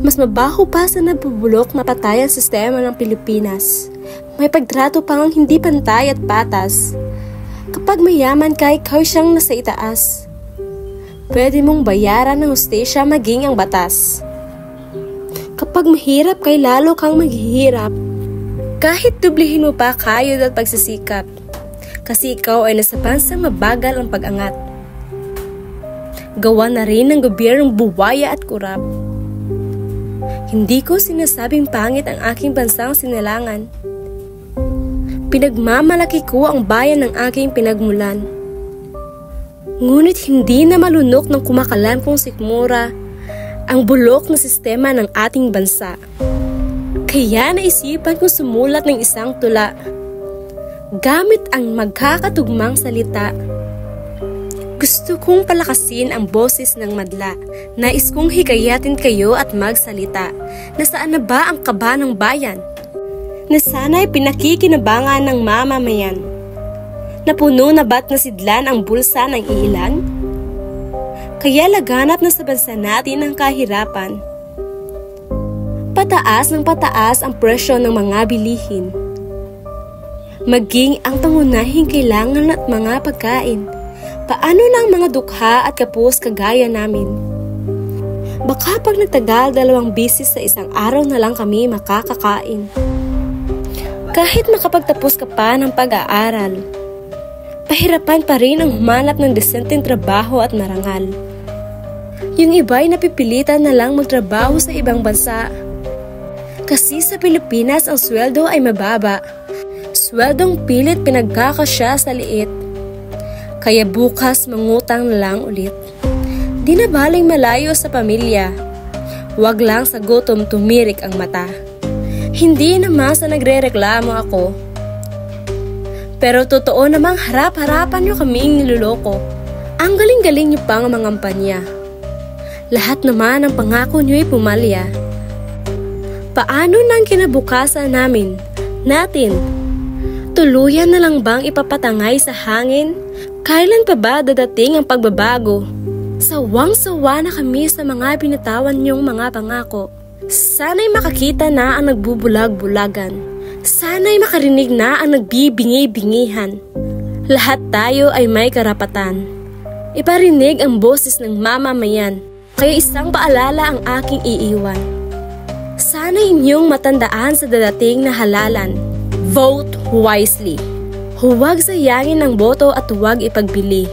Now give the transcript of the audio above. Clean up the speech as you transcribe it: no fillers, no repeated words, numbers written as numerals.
Mas mabaho pa sa nabubulok na patay ang sistema ng Pilipinas. May pagtrato pang hindi pantay at patas. Kapag mayaman ka, ikaw siyang nasa itaas. Pwede mong bayaran ng hustisya maging ang batas. Kapag mahirap kay lalo kang maghihirap. Kahit dublihin mo pa kayod at pagsisikap. Kasi ikaw ay nasa bansang mabagal ang pag-angat. Gawa na rin ng gobyernong buwaya at kurap. Hindi ko sinasabing pangit ang aking bansang sinilangan. Pinagmamalaki ko ang bayan ng aking pinagmulan. Ngunit hindi na malunok ng kumakalam kong sikmura ang bulok na sistema ng ating bansa. Kaya naisipan kong sumulat ng isang tula gamit ang magkakatugmang salita. Gusto kong palakasin ang boses ng madla. Nais kong hikayatin kayo at magsalita. Nasaan na ba ang kaba ng bayan? Na sana'y pinakikinabangan ng mamamayan. Napuno na ba't nasidlan ang bulsa ng ilan? Kaya laganap na sa bansa natin ang kahirapan. Pataas ng pataas ang presyo ng mga bilihin. Maging ang pangunahing kailangan at mga pagkain. Paano ng mga dukha at kapos kagaya namin? Baka pag nagtagal 2 bisis sa isang araw na lang kami makakakain. Kahit makapagtapos ka pa ng pag-aaral, pahirapan pa rin ang humanap ng desenteng trabaho at marangal. Yung iba'y napipilitan na lang magtrabaho sa ibang bansa. Kasi sa Pilipinas ang sweldo ay mababa. Sweldong pilit pinagkakasya sa liit. Kaya bukas mangutang na lang ulit. Di na baling malayo sa pamilya. Huwag lang sa gutom tumirik ang mata. Hindi naman sa nagre-reklamo ako. Pero totoo namang harap-harapan nyo kaming niluloko. Ang galing-galing nyo pang mangampanya. Lahat naman ng pangako nyo'y pumalya. Paano nang kinabukasan natin? Tuluyan na lang bang ipapatangay sa hangin? Kailan pa ba dadating ang pagbabago? Sawang-sawa na kami sa mga binitawan niyong mga pangako. Sana'y makakita na ang nagbubulag-bulagan. Sana'y makarinig na ang nagbibingi-bingihan. Lahat tayo ay may karapatan. Iparinig ang boses ng mamamayan. Kaya isang paalala ang aking iiwan. Sana'y inyong matandaan sa dadating na halalan. Vote wisely. Huwag sayangin ang boto at huwag ipagbili.